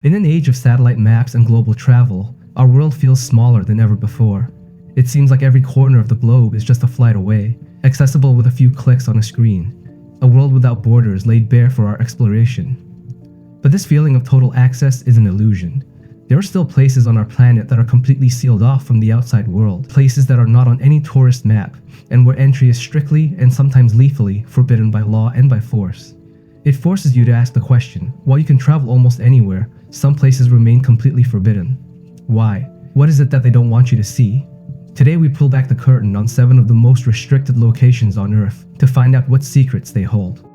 In an age of satellite maps and global travel, our world feels smaller than ever before. It seems like every corner of the globe is just a flight away, accessible with a few clicks on a screen. A world without borders laid bare for our exploration. But this feeling of total access is an illusion. There are still places on our planet that are completely sealed off from the outside world, places that are not on any tourist map, and where entry is strictly and sometimes lethally forbidden by law and by force. It forces you to ask the question, while you can travel almost anywhere, some places remain completely forbidden. Why? What is it that they don't want you to see? Today we pull back the curtain on 7 of the most restricted locations on Earth to find out what secrets they hold.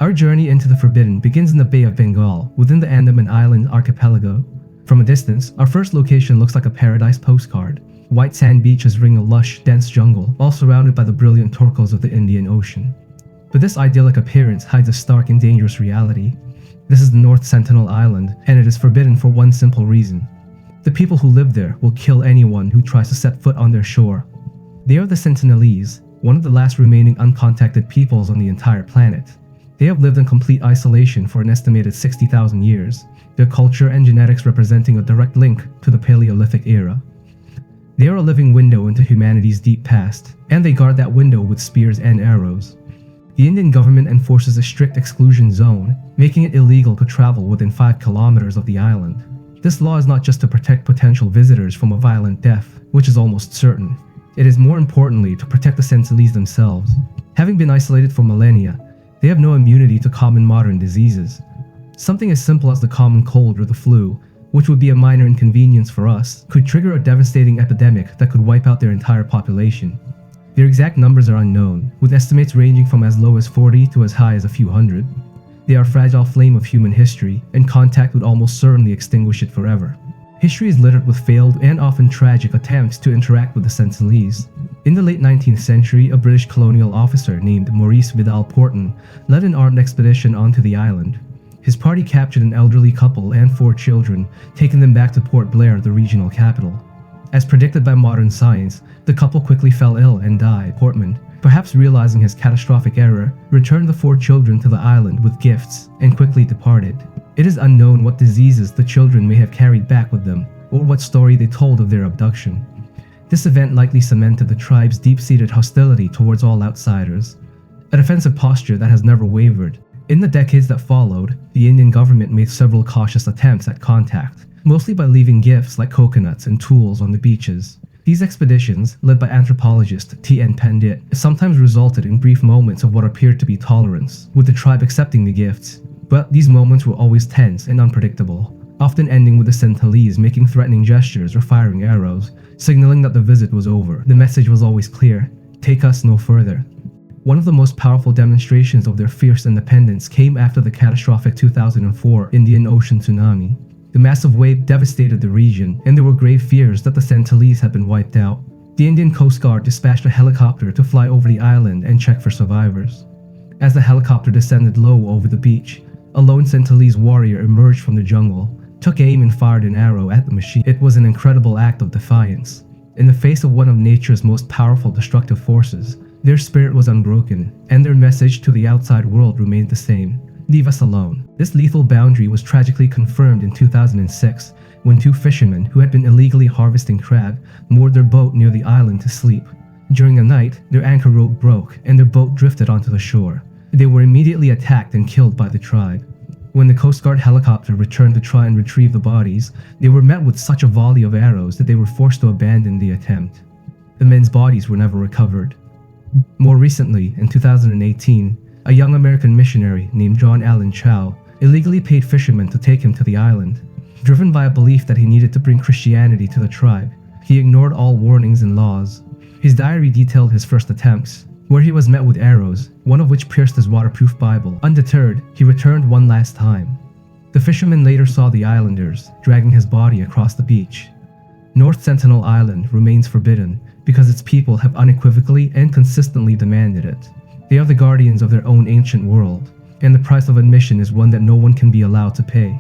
Our journey into the forbidden begins in the Bay of Bengal, within the Andaman Island archipelago. From a distance, our first location looks like a paradise postcard. White sand beaches ring a lush, dense jungle, all surrounded by the brilliant turquoise of the Indian Ocean. But this idyllic appearance hides a stark and dangerous reality. This is the North Sentinel Island, and it is forbidden for one simple reason. The people who live there will kill anyone who tries to set foot on their shore. They are the Sentinelese, one of the last remaining uncontacted peoples on the entire planet. They have lived in complete isolation for an estimated 60,000 years, their culture and genetics representing a direct link to the Paleolithic era. They are a living window into humanity's deep past, and they guard that window with spears and arrows. The Indian government enforces a strict exclusion zone, making it illegal to travel within 5 kilometers of the island. This law is not just to protect potential visitors from a violent death, which is almost certain. It is more importantly to protect the Sentinelese themselves. Having been isolated for millennia, they have no immunity to common modern diseases. Something as simple as the common cold or the flu, which would be a minor inconvenience for us, could trigger a devastating epidemic that could wipe out their entire population. Their exact numbers are unknown, with estimates ranging from as low as 40 to as high as a few hundred. They are a fragile flame of human history, and contact would almost certainly extinguish it forever. History is littered with failed and often tragic attempts to interact with the Sentinelese. In the late 19th century, a British colonial officer named Maurice Vidal Porton led an armed expedition onto the island. His party captured an elderly couple and 4 children, taking them back to Port Blair, the regional capital. As predicted by modern science, the couple quickly fell ill and died. Portman, perhaps realizing his catastrophic error, returned the 4 children to the island with gifts and quickly departed. It is unknown what diseases the children may have carried back with them, or what story they told of their abduction. This event likely cemented the tribe's deep-seated hostility towards all outsiders, a defensive posture that has never wavered. In the decades that followed, the Indian government made several cautious attempts at contact, mostly by leaving gifts like coconuts and tools on the beaches. These expeditions, led by anthropologist T.N. Pandit, sometimes resulted in brief moments of what appeared to be tolerance, with the tribe accepting the gifts. But these moments were always tense and unpredictable, often ending with the Sentinelese making threatening gestures or firing arrows, signaling that the visit was over. The message was always clear: take us no further. One of the most powerful demonstrations of their fierce independence came after the catastrophic 2004 Indian Ocean tsunami. The massive wave devastated the region, and there were grave fears that the Sentinelese had been wiped out. The Indian Coast Guard dispatched a helicopter to fly over the island and check for survivors. As the helicopter descended low over the beach, a lone Sentinelese warrior emerged from the jungle, took aim and fired an arrow at the machine. It was an incredible act of defiance. In the face of one of nature's most powerful destructive forces, their spirit was unbroken, and their message to the outside world remained the same: leave us alone. This lethal boundary was tragically confirmed in 2006 when 2 fishermen who had been illegally harvesting crab moored their boat near the island to sleep. During the night, their anchor rope broke and their boat drifted onto the shore. They were immediately attacked and killed by the tribe. When the Coast Guard helicopter returned to try and retrieve the bodies, they were met with such a volley of arrows that they were forced to abandon the attempt. The men's bodies were never recovered. More recently, in 2018, a young American missionary named John Allen Chow illegally paid fishermen to take him to the island. Driven by a belief that he needed to bring Christianity to the tribe, he ignored all warnings and laws. His diary detailed his first attempts, where he was met with arrows, one of which pierced his waterproof Bible. Undeterred, he returned one last time. The fisherman later saw the islanders, dragging his body across the beach. North Sentinel Island remains forbidden because its people have unequivocally and consistently demanded it. They are the guardians of their own ancient world, and the price of admission is one that no one can be allowed to pay.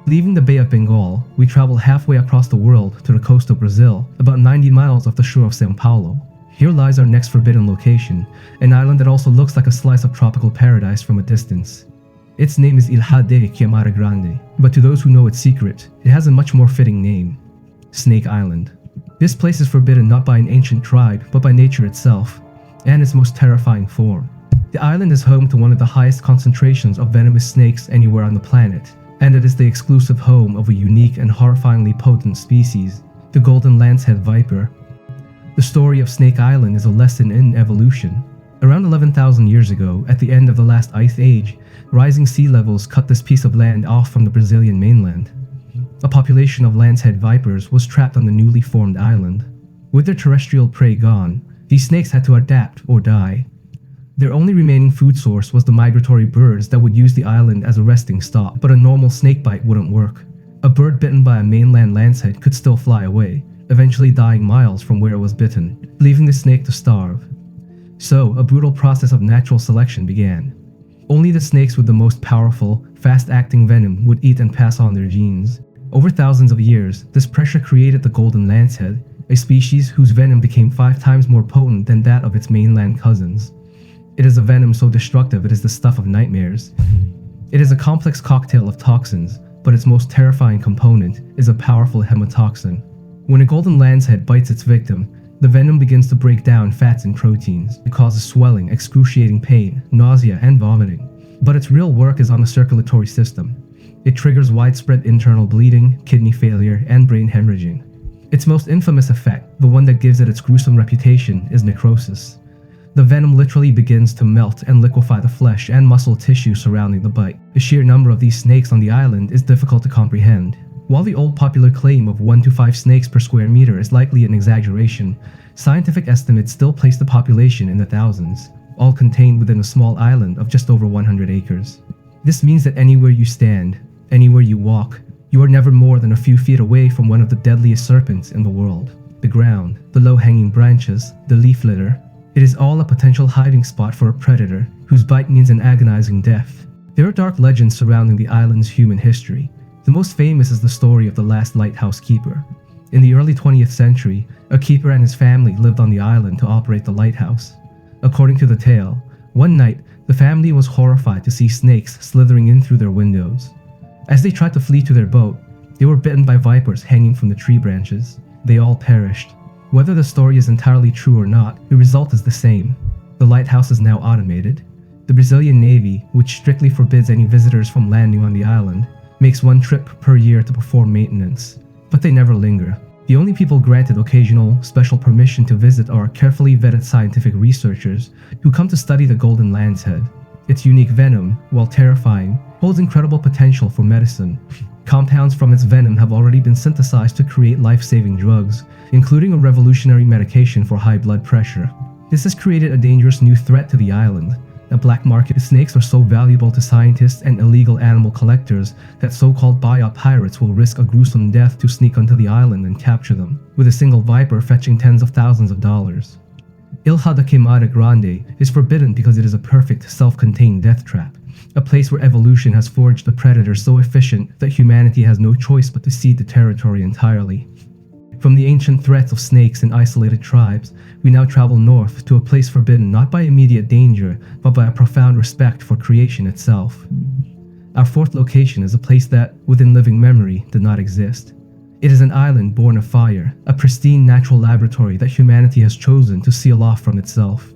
Leaving the Bay of Bengal, we travel halfway across the world to the coast of Brazil, about 90 miles off the shore of São Paulo. Here lies our next forbidden location, an island that also looks like a slice of tropical paradise from a distance. Its name is Ilha de Chiamara Grande, but to those who know its secret, it has a much more fitting name: Snake Island. This place is forbidden not by an ancient tribe, but by nature itself, and its most terrifying form. The island is home to one of the highest concentrations of venomous snakes anywhere on the planet, and it is the exclusive home of a unique and horrifyingly potent species, the golden lancehead viper. The story of Snake Island is a lesson in evolution. Around 11,000 years ago, at the end of the last ice age, rising sea levels cut this piece of land off from the Brazilian mainland. A population of lancehead vipers was trapped on the newly formed island. With their terrestrial prey gone, these snakes had to adapt or die. Their only remaining food source was the migratory birds that would use the island as a resting stop, but a normal snakebite wouldn't work. A bird bitten by a mainland lancehead could still fly away, eventually dying miles from where it was bitten, leaving the snake to starve. So, a brutal process of natural selection began. Only the snakes with the most powerful, fast-acting venom would eat and pass on their genes. Over thousands of years, this pressure created the golden lancehead, a species whose venom became 5 times more potent than that of its mainland cousins. It is a venom so destructive it is the stuff of nightmares. It is a complex cocktail of toxins, but its most terrifying component is a powerful hemotoxin. When a golden lancehead bites its victim, the venom begins to break down fats and proteins. It causes swelling, excruciating pain, nausea, and vomiting. But its real work is on the circulatory system. It triggers widespread internal bleeding, kidney failure, and brain hemorrhaging. Its most infamous effect, the one that gives it its gruesome reputation, is necrosis. The venom literally begins to melt and liquefy the flesh and muscle tissue surrounding the bite. The sheer number of these snakes on the island is difficult to comprehend. While the old popular claim of 1 to 5 snakes per square meter is likely an exaggeration, scientific estimates still place the population in the thousands, all contained within a small island of just over 100 acres. This means that anywhere you stand, anywhere you walk, you are never more than a few feet away from one of the deadliest serpents in the world. The ground, the low-hanging branches, the leaf litter, it is all a potential hiding spot for a predator whose bite means an agonizing death. There are dark legends surrounding the island's human history. The most famous is the story of the last lighthouse keeper. In the early 20th century, a keeper and his family lived on the island to operate the lighthouse. According to the tale, one night, the family was horrified to see snakes slithering in through their windows. As they tried to flee to their boat, they were bitten by vipers hanging from the tree branches. They all perished. Whether the story is entirely true or not, the result is the same. The lighthouse is now automated. The Brazilian Navy, which strictly forbids any visitors from landing on the island, makes 1 trip per year to perform maintenance. But they never linger. The only people granted occasional, special permission to visit are carefully vetted scientific researchers who come to study the golden lancehead. Its unique venom, while terrifying, holds incredible potential for medicine. Compounds from its venom have already been synthesized to create life-saving drugs, including a revolutionary medication for high blood pressure. This has created a dangerous new threat to the island. The black market snakes are so valuable to scientists and illegal animal collectors that so-called biopirates will risk a gruesome death to sneak onto the island and capture them, with a single viper fetching tens of thousands of dollars. Ilha de Queimada Grande is forbidden because it is a perfect, self-contained death trap. A place where evolution has forged a predator so efficient that humanity has no choice but to cede the territory entirely. From the ancient threats of snakes and isolated tribes, we now travel north to a place forbidden not by immediate danger, but by a profound respect for creation itself. Our 4th location is a place that, within living memory, did not exist. It is an island born of fire, a pristine natural laboratory that humanity has chosen to seal off from itself.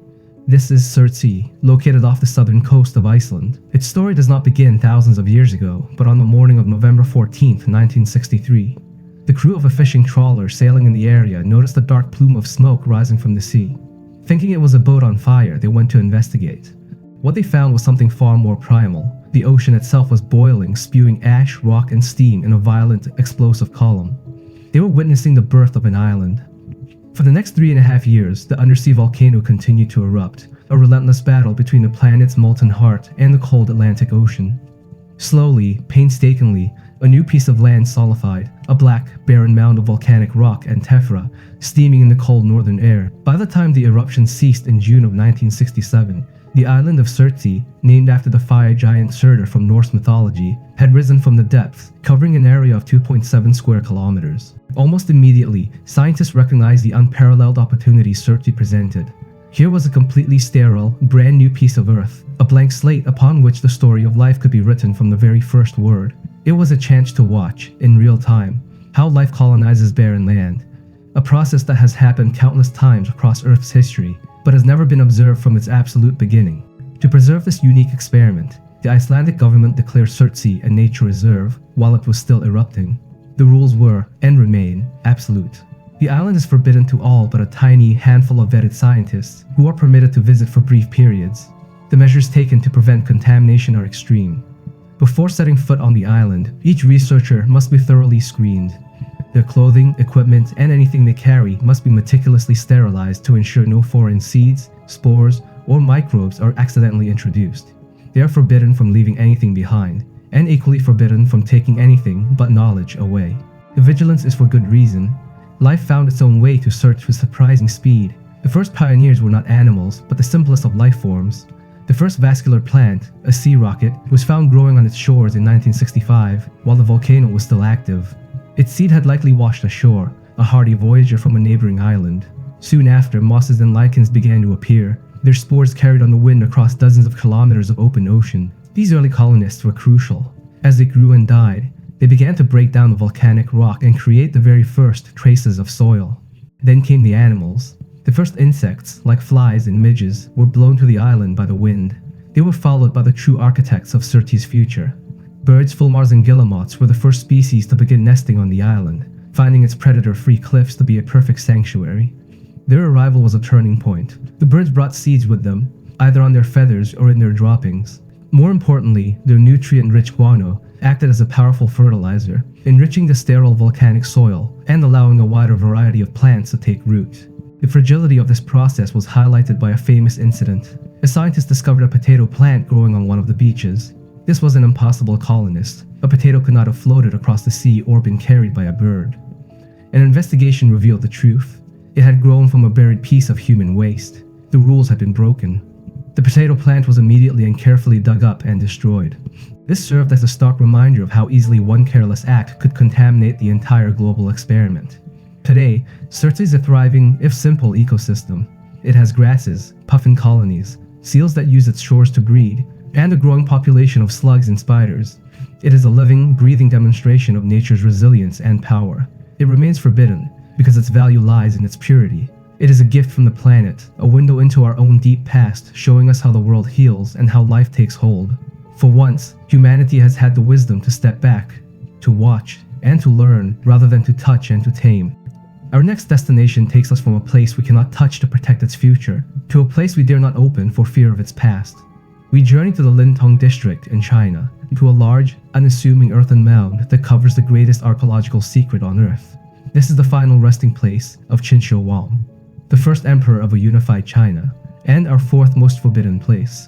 This is Surtsey, located off the southern coast of Iceland. Its story does not begin thousands of years ago, but on the morning of November 14, 1963. The crew of a fishing trawler sailing in the area noticed a dark plume of smoke rising from the sea. Thinking it was a boat on fire, they went to investigate. What they found was something far more primal. The ocean itself was boiling, spewing ash, rock, and steam in a violent, explosive column. They were witnessing the birth of an island. For the next 3.5 years, the undersea volcano continued to erupt, a relentless battle between the planet's molten heart and the cold Atlantic Ocean. Slowly, painstakingly, a new piece of land solidified, a black, barren mound of volcanic rock and tephra, steaming in the cold northern air. By the time the eruption ceased in June of 1967, the island of Surtsey, named after the fire giant Surtur from Norse mythology, had risen from the depths, covering an area of 2.7 square kilometers. Almost immediately, scientists recognized the unparalleled opportunity Surtsey presented. Here was a completely sterile, brand new piece of earth, a blank slate upon which the story of life could be written from the very first word. It was a chance to watch, in real time, how life colonizes barren land, a process that has happened countless times across Earth's history, but has never been observed from its absolute beginning. To preserve this unique experiment, the Icelandic government declared Surtsey a nature reserve while it was still erupting. The rules were, and remain, absolute. The island is forbidden to all but a tiny handful of vetted scientists who are permitted to visit for brief periods. The measures taken to prevent contamination are extreme. Before setting foot on the island, each researcher must be thoroughly screened. Their clothing, equipment, and anything they carry must be meticulously sterilized to ensure no foreign seeds, spores, or microbes are accidentally introduced. They are forbidden from leaving anything behind, and equally forbidden from taking anything but knowledge away. The vigilance is for good reason. Life found its own way to search with surprising speed. The first pioneers were not animals, but the simplest of life forms. The first vascular plant, a sea rocket, was found growing on its shores in 1965, while the volcano was still active. Its seed had likely washed ashore, a hardy voyager from a neighboring island. Soon after, mosses and lichens began to appear, their spores carried on the wind across dozens of kilometers of open ocean. These early colonists were crucial. As they grew and died, they began to break down the volcanic rock and create the very first traces of soil. Then came the animals. The first insects, like flies and midges, were blown to the island by the wind. They were followed by the true architects of Surtsey's future. Birds, fulmars, and guillemots were the first species to begin nesting on the island, finding its predator-free cliffs to be a perfect sanctuary. Their arrival was a turning point. The birds brought seeds with them, either on their feathers or in their droppings. More importantly, their nutrient-rich guano acted as a powerful fertilizer, enriching the sterile volcanic soil and allowing a wider variety of plants to take root. The fragility of this process was highlighted by a famous incident. A scientist discovered a potato plant growing on one of the beaches. This was an impossible colonist. A potato could not have floated across the sea or been carried by a bird. An investigation revealed the truth. It had grown from a buried piece of human waste. The rules had been broken. The potato plant was immediately and carefully dug up and destroyed. This served as a stark reminder of how easily one careless act could contaminate the entire global experiment. Today, Surtsey is a thriving, if simple, ecosystem. It has grasses, puffin colonies, seals that use its shores to breed, and a growing population of slugs and spiders. It is a living, breathing demonstration of nature's resilience and power. It remains forbidden because its value lies in its purity. It is a gift from the planet, a window into our own deep past, showing us how the world heals and how life takes hold. For once, humanity has had the wisdom to step back, to watch, and to learn, rather than to touch and to tame. Our next destination takes us from a place we cannot touch to protect its future, to a place we dare not open for fear of its past. We journey to the Lintong district in China, to a large, unassuming earthen mound that covers the greatest archaeological secret on Earth. This is the final resting place of Qin Huang, the first emperor of a unified China, and our fourth most forbidden place.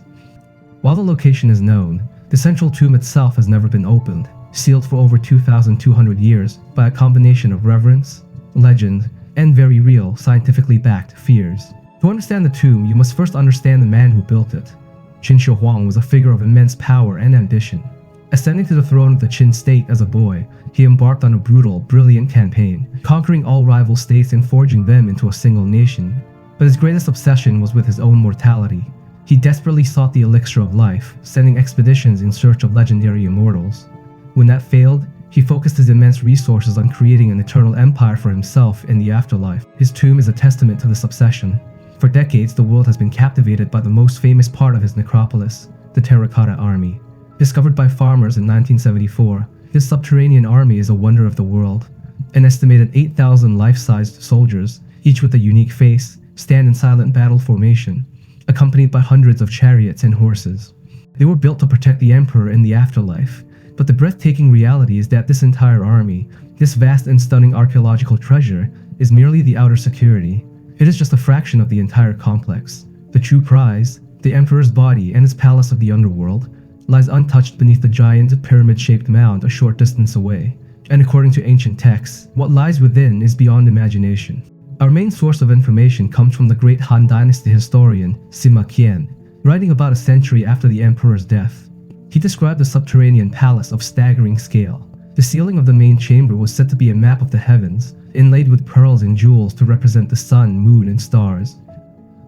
While the location is known, the central tomb itself has never been opened, sealed for over 2,200 years by a combination of reverence, legend, and very real, scientifically backed fears. To understand the tomb, you must first understand the man who built it. Qin Huang was a figure of immense power and ambition. Ascending to the throne of the Qin state as a boy, he embarked on a brutal, brilliant campaign, conquering all rival states and forging them into a single nation. But his greatest obsession was with his own mortality. He desperately sought the elixir of life, sending expeditions in search of legendary immortals. When that failed, he focused his immense resources on creating an eternal empire for himself in the afterlife. His tomb is a testament to this obsession. For decades, the world has been captivated by the most famous part of his necropolis, the Terracotta Army. Discovered by farmers in 1974, this subterranean army is a wonder of the world. An estimated 8,000 life-sized soldiers, each with a unique face, stand in silent battle formation, accompanied by hundreds of chariots and horses. They were built to protect the emperor in the afterlife, but the breathtaking reality is that this entire army, this vast and stunning archaeological treasure, is merely the outer security. It is just a fraction of the entire complex. The true prize, the emperor's body and his palace of the underworld, lies untouched beneath the giant pyramid-shaped mound a short distance away. And according to ancient texts, what lies within is beyond imagination. Our main source of information comes from the great Han Dynasty historian Sima Qian, writing about a century after the emperor's death. He described the subterranean palace of staggering scale. The ceiling of the main chamber was said to be a map of the heavens, inlaid with pearls and jewels to represent the sun, moon, and stars.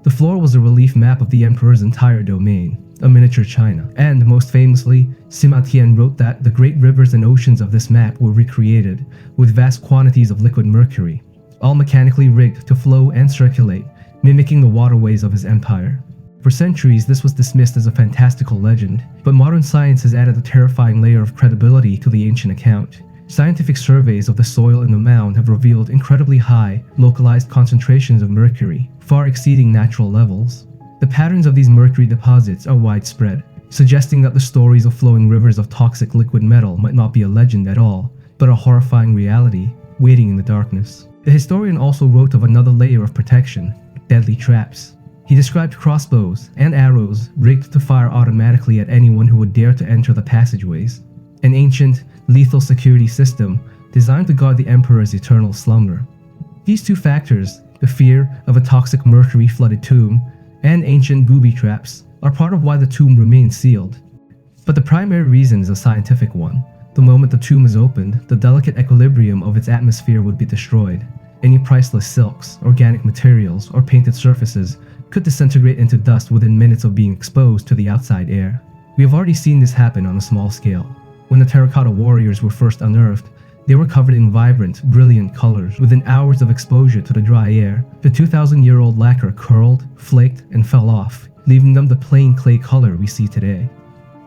The floor was a relief map of the emperor's entire domain, a miniature China. And, most famously, Sima Tian wrote that the great rivers and oceans of this map were recreated, with vast quantities of liquid mercury, all mechanically rigged to flow and circulate, mimicking the waterways of his empire. For centuries, this was dismissed as a fantastical legend, but modern science has added a terrifying layer of credibility to the ancient account. Scientific surveys of the soil in the mound have revealed incredibly high, localized concentrations of mercury, far exceeding natural levels. The patterns of these mercury deposits are widespread, suggesting that the stories of flowing rivers of toxic liquid metal might not be a legend at all, but a horrifying reality, waiting in the darkness. The historian also wrote of another layer of protection: deadly traps. He described crossbows and arrows rigged to fire automatically at anyone who would dare to enter the passageways. An ancient, lethal security system designed to guard the emperor's eternal slumber. These two factors, the fear of a toxic mercury-flooded tomb and ancient booby traps, are part of why the tomb remains sealed. But the primary reason is a scientific one. The moment the tomb is opened, the delicate equilibrium of its atmosphere would be destroyed. Any priceless silks, organic materials, or painted surfaces could disintegrate into dust within minutes of being exposed to the outside air. We have already seen this happen on a small scale. When the terracotta warriors were first unearthed, they were covered in vibrant, brilliant colors. Within hours of exposure to the dry air, the 2,000-year-old lacquer curled, flaked, and fell off, leaving them the plain clay color we see today.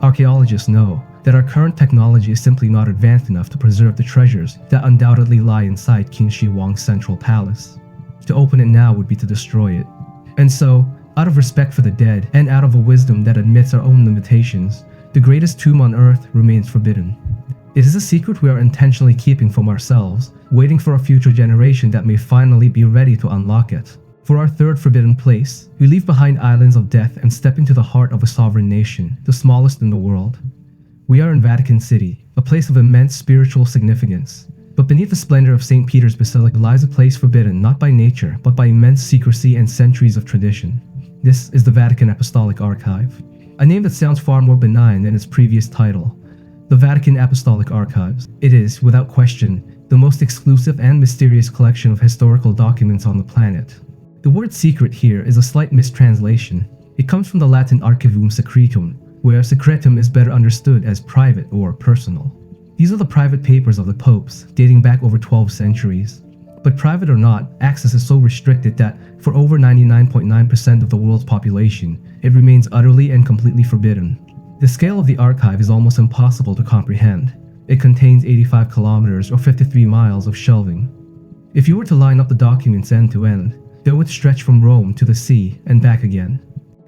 Archaeologists know that our current technology is simply not advanced enough to preserve the treasures that undoubtedly lie inside King Shi Huang's central palace. To open it now would be to destroy it. And so, out of respect for the dead, and out of a wisdom that admits our own limitations, the greatest tomb on earth remains forbidden. It is a secret we are intentionally keeping from ourselves, waiting for a future generation that may finally be ready to unlock it. For our third forbidden place, we leave behind islands of death and step into the heart of a sovereign nation, the smallest in the world. We are in Vatican City, a place of immense spiritual significance. But beneath the splendor of St. Peter's Basilica lies a place forbidden not by nature, but by immense secrecy and centuries of tradition. This is the Vatican Apostolic Archive, a name that sounds far more benign than its previous title. The Vatican Apostolic Archives. It is, without question, the most exclusive and mysterious collection of historical documents on the planet. The word secret here is a slight mistranslation. It comes from the Latin archivum secretum, where secretum is better understood as private or personal. These are the private papers of the popes, dating back over 12 centuries. But private or not, access is so restricted that for over 99.9% of the world's population, it remains utterly and completely forbidden. The scale of the archive is almost impossible to comprehend. It contains 85 kilometers or 53 miles of shelving. If you were to line up the documents end to end, they would stretch from Rome to the sea and back again.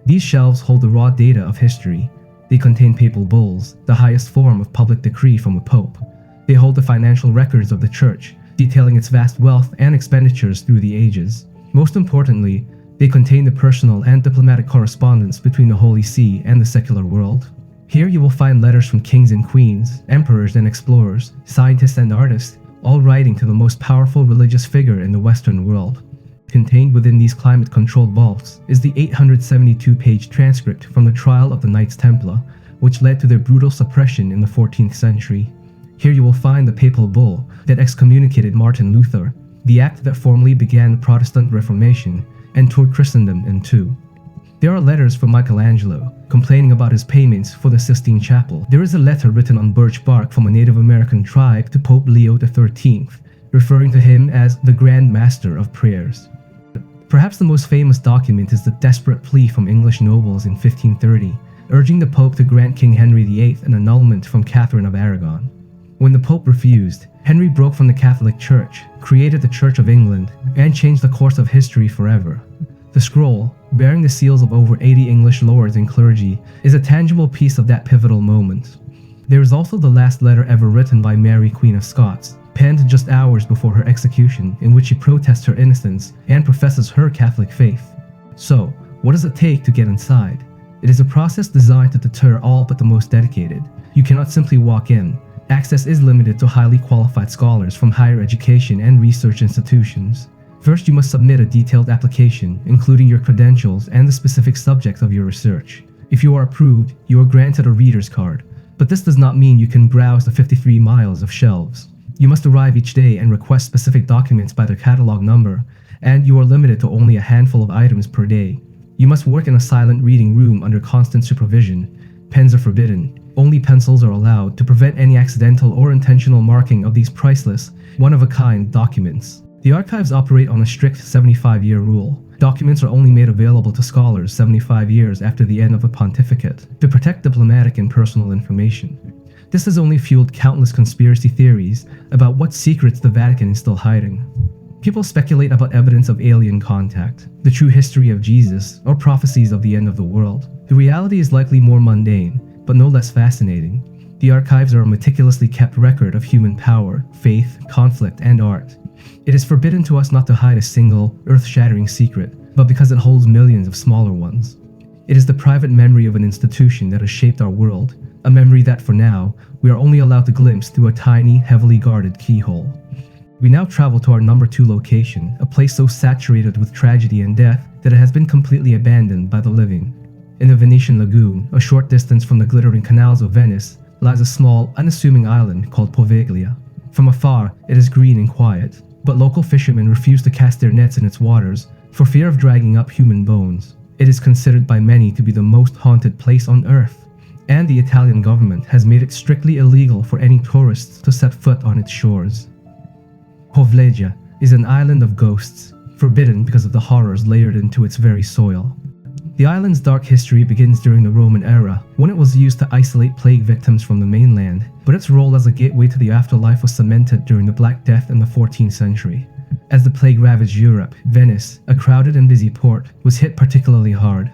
These shelves hold the raw data of history. They contain papal bulls, the highest form of public decree from a pope. They hold the financial records of the church, detailing its vast wealth and expenditures through the ages. Most importantly, they contain the personal and diplomatic correspondence between the Holy See and the secular world. Here you will find letters from kings and queens, emperors and explorers, scientists and artists, all writing to the most powerful religious figure in the Western world. Contained within these climate-controlled vaults is the 872-page transcript from the trial of the Knights Templar, which led to their brutal suppression in the 14th century. Here you will find the papal bull that excommunicated Martin Luther, the act that formally began the Protestant Reformation and tore Christendom in two. There are letters from Michelangelo, complaining about his payments for the Sistine Chapel. There is a letter written on birch bark from a Native American tribe to Pope Leo XIII, referring to him as the Grand Master of Prayers. Perhaps the most famous document is the desperate plea from English nobles in 1530, urging the Pope to grant King Henry VIII an annulment from Catherine of Aragon. When the Pope refused, Henry broke from the Catholic Church, created the Church of England, and changed the course of history forever. The scroll, bearing the seals of over 80 English lords and clergy, is a tangible piece of that pivotal moment. There is also the last letter ever written by Mary, Queen of Scots, penned just hours before her execution, in which she protests her innocence and professes her Catholic faith. So, what does it take to get inside? It is a process designed to deter all but the most dedicated. You cannot simply walk in. Access is limited to highly qualified scholars from higher education and research institutions. First, you must submit a detailed application, including your credentials and the specific subject of your research. If you are approved, you are granted a reader's card. But this does not mean you can browse the 53 miles of shelves. You must arrive each day and request specific documents by their catalog number, and you are limited to only a handful of items per day. You must work in a silent reading room under constant supervision. Pens are forbidden. Only pencils are allowed to prevent any accidental or intentional marking of these priceless, one-of-a-kind documents. The archives operate on a strict 75-year rule. Documents are only made available to scholars 75 years after the end of a pontificate to protect diplomatic and personal information. This has only fueled countless conspiracy theories about what secrets the Vatican is still hiding. People speculate about evidence of alien contact, the true history of Jesus, or prophecies of the end of the world. The reality is likely more mundane, but no less fascinating. The archives are a meticulously kept record of human power, faith, conflict, and art. It is forbidden to us not to hide a single, earth-shattering secret, but because it holds millions of smaller ones. It is the private memory of an institution that has shaped our world, a memory that, for now, we are only allowed to glimpse through a tiny, heavily guarded keyhole. We now travel to our number 2 location, a place so saturated with tragedy and death that it has been completely abandoned by the living. In the Venetian lagoon, a short distance from the glittering canals of Venice, lies a small, unassuming island called Poveglia. From afar, it is green and quiet, but local fishermen refuse to cast their nets in its waters for fear of dragging up human bones. It is considered by many to be the most haunted place on Earth, and the Italian government has made it strictly illegal for any tourists to set foot on its shores. Poveglia is an island of ghosts, forbidden because of the horrors layered into its very soil. The island's dark history begins during the Roman era, when it was used to isolate plague victims from the mainland, but its role as a gateway to the afterlife was cemented during the Black Death in the 14th century. As the plague ravaged Europe, Venice, a crowded and busy port, was hit particularly hard.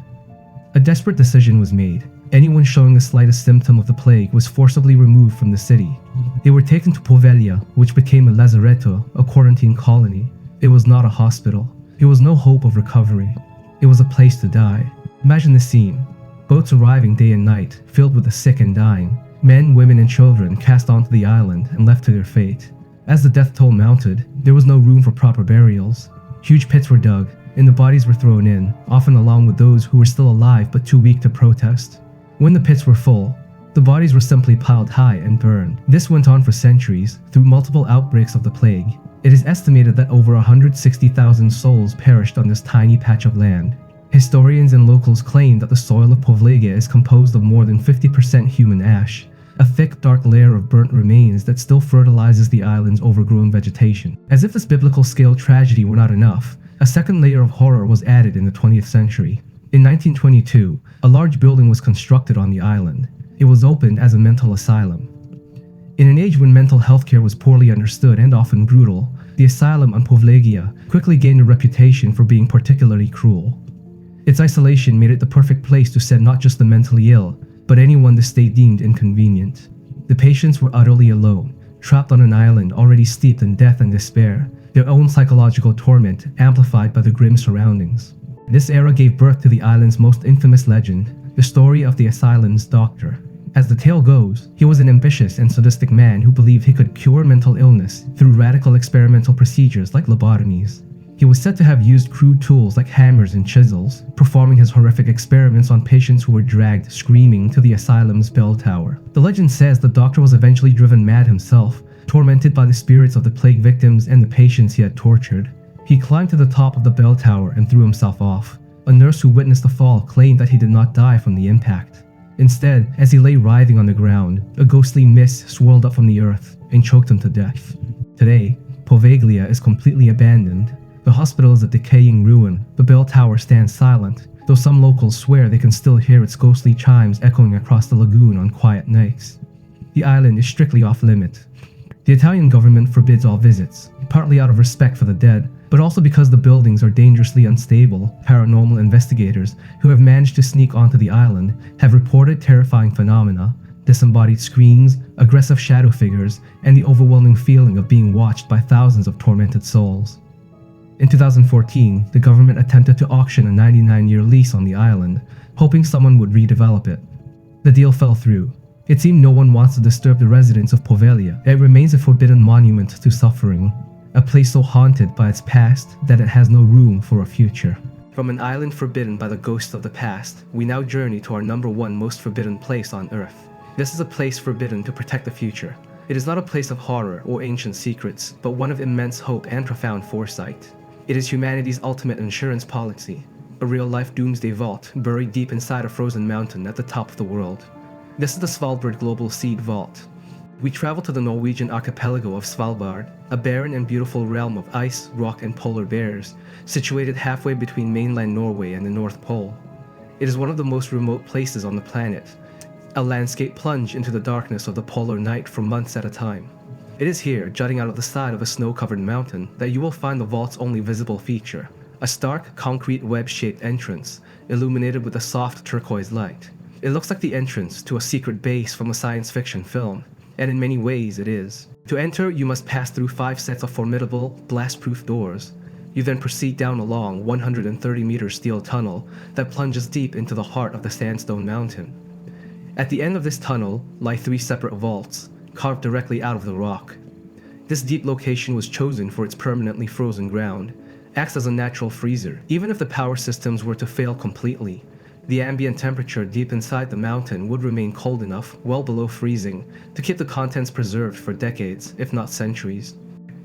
A desperate decision was made. Anyone showing the slightest symptom of the plague was forcibly removed from the city. They were taken to Poveglia, which became a lazaretto, a quarantine colony. It was not a hospital. There was no hope of recovery. It was a place to die. Imagine the scene. Boats arriving day and night, filled with the sick and dying. Men, women, and children cast onto the island and left to their fate. As the death toll mounted, there was no room for proper burials. Huge pits were dug, and the bodies were thrown in, often along with those who were still alive but too weak to protest. When the pits were full, the bodies were simply piled high and burned. This went on for centuries, through multiple outbreaks of the plague. It is estimated that over 160,000 souls perished on this tiny patch of land. Historians and locals claim that the soil of Poveglia is composed of more than 50% human ash, a thick, dark layer of burnt remains that still fertilizes the island's overgrown vegetation. As if this biblical-scale tragedy were not enough, a second layer of horror was added in the 20th century. In 1922, a large building was constructed on the island. It was opened as a mental asylum. In an age when mental health care was poorly understood and often brutal, the asylum on Poveglia quickly gained a reputation for being particularly cruel. Its isolation made it the perfect place to send not just the mentally ill, but anyone the state deemed inconvenient. The patients were utterly alone, trapped on an island already steeped in death and despair, their own psychological torment amplified by the grim surroundings. This era gave birth to the island's most infamous legend, the story of the asylum's doctor. As the tale goes, he was an ambitious and sadistic man who believed he could cure mental illness through radical experimental procedures like lobotomies. He was said to have used crude tools like hammers and chisels, performing his horrific experiments on patients who were dragged screaming to the asylum's bell tower. The legend says the doctor was eventually driven mad himself, tormented by the spirits of the plague victims and the patients he had tortured. He climbed to the top of the bell tower and threw himself off. A nurse who witnessed the fall claimed that he did not die from the impact. Instead, as he lay writhing on the ground, a ghostly mist swirled up from the earth and choked him to death. Today, Poveglia is completely abandoned. The hospital is a decaying ruin. The bell tower stands silent, though some locals swear they can still hear its ghostly chimes echoing across the lagoon on quiet nights. The island is strictly off-limit. The Italian government forbids all visits, partly out of respect for the dead, but also because the buildings are dangerously unstable. Paranormal investigators who have managed to sneak onto the island have reported terrifying phenomena, disembodied screams, aggressive shadow figures, and the overwhelming feeling of being watched by thousands of tormented souls. In 2014, the government attempted to auction a 99-year lease on the island, hoping someone would redevelop it. The deal fell through. It seemed no one wants to disturb the residents of Poveglia. It remains a forbidden monument to suffering, a place so haunted by its past that it has no room for a future. From an island forbidden by the ghosts of the past, we now journey to our number 1 most forbidden place on Earth. This is a place forbidden to protect the future. It is not a place of horror or ancient secrets, but one of immense hope and profound foresight. It is humanity's ultimate insurance policy. a real-life Doomsday vault buried deep inside a frozen mountain at the top of the world. This is the Svalbard Global Seed Vault. We travel to the Norwegian archipelago of Svalbard, a barren and beautiful realm of ice, rock, and polar bears, situated halfway between mainland Norway and the North Pole. It is one of the most remote places on the planet, a landscape plunged into the darkness of the polar night for months at a time. It is here, jutting out of the side of a snow-covered mountain, that you will find the vault's only visible feature, a stark, concrete web-shaped entrance, illuminated with a soft turquoise light. It looks like the entrance to a secret base from a science fiction film, and in many ways it is. To enter, you must pass through 5 sets of formidable, blast-proof doors. You then proceed down a long 130-meter steel tunnel that plunges deep into the heart of the sandstone mountain. At the end of this tunnel lie 3 separate vaults, carved directly out of the rock. This deep location was chosen for its permanently frozen ground, acts as a natural freezer. Even if the power systems were to fail completely, the ambient temperature deep inside the mountain would remain cold enough, well below freezing, to keep the contents preserved for decades, if not centuries.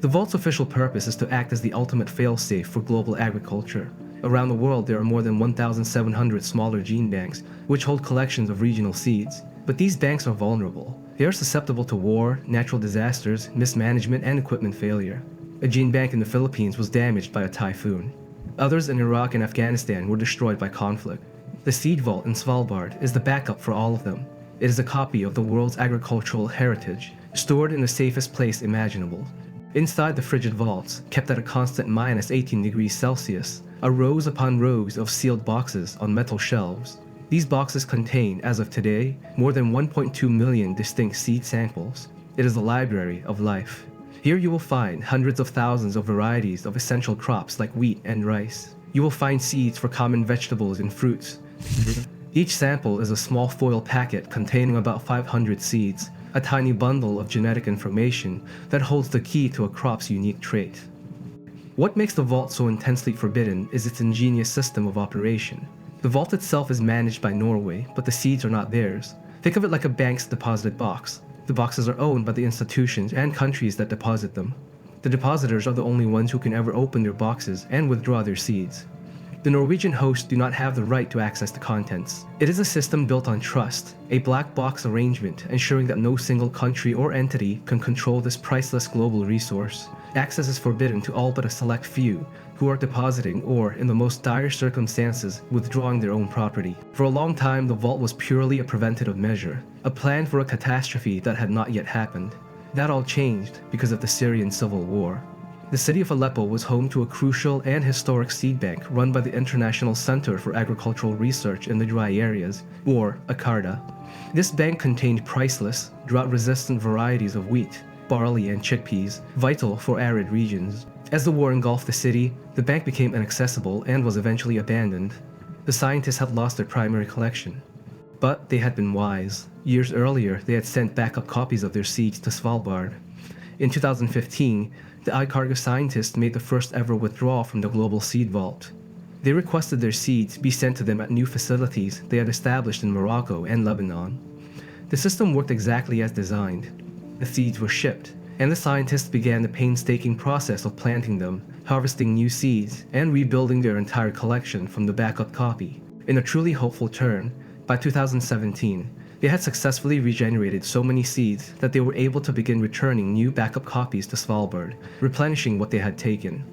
The vault's official purpose is to act as the ultimate fail-safe for global agriculture. Around the world, there are more than 1,700 smaller gene banks, which hold collections of regional seeds. But these banks are vulnerable. They are susceptible to war, natural disasters, mismanagement, and equipment failure. A gene bank in the Philippines was damaged by a typhoon. Others in Iraq and Afghanistan were destroyed by conflict. The Seed Vault in Svalbard is the backup for all of them. It is a copy of the world's agricultural heritage, stored in the safest place imaginable. Inside the frigid vaults, kept at a constant minus 18 degrees Celsius, are rows upon rows of sealed boxes on metal shelves. These boxes contain, as of today, more than 1.2 million distinct seed samples. It is a library of life. Here you will find hundreds of thousands of varieties of essential crops like wheat and rice. You will find seeds for common vegetables and fruits. Each sample is a small foil packet containing about 500 seeds, a tiny bundle of genetic information that holds the key to a crop's unique trait. What makes the vault so intensely forbidden is its ingenious system of operation. The vault itself is managed by Norway, but the seeds are not theirs. Think of it like a bank's deposited box. The boxes are owned by the institutions and countries that deposit them. The depositors are the only ones who can ever open their boxes and withdraw their seeds. The Norwegian hosts do not have the right to access the contents. It is a system built on trust, a black box arrangement ensuring that no single country or entity can control this priceless global resource. Access is forbidden to all but a select few, who are depositing or, in the most dire circumstances, withdrawing their own property. For a long time, the vault was purely a preventative measure, a plan for a catastrophe that had not yet happened. That all changed because of the Syrian civil war. The city of Aleppo was home to a crucial and historic seed bank run by the International Center for Agricultural Research in the Dry Areas, or ICARDA. This bank contained priceless, drought-resistant varieties of wheat, barley, and chickpeas, vital for arid regions. As the war engulfed the city, the bank became inaccessible and was eventually abandoned. The scientists had lost their primary collection. But they had been wise. Years earlier, they had sent backup copies of their seeds to Svalbard. In 2015, the ICARGA scientists made the first ever withdrawal from the Global Seed Vault. They requested their seeds be sent to them at new facilities they had established in Morocco and Lebanon. The system worked exactly as designed. The seeds were shipped, and the scientists began the painstaking process of planting them, harvesting new seeds, and rebuilding their entire collection from the backup copy. In a truly hopeful turn, by 2017, they had successfully regenerated so many seeds that they were able to begin returning new backup copies to Svalbard, replenishing what they had taken.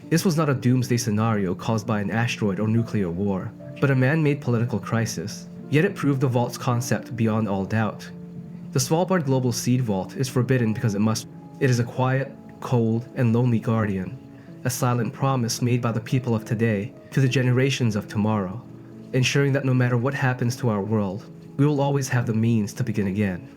This was not a doomsday scenario caused by an asteroid or nuclear war, but a man-made political crisis. Yet it proved the vault's concept beyond all doubt. The Svalbard Global Seed Vault is forbidden because it is a quiet, cold, and lonely guardian, a silent promise made by the people of today to the generations of tomorrow, ensuring that no matter what happens to our world, we will always have the means to begin again.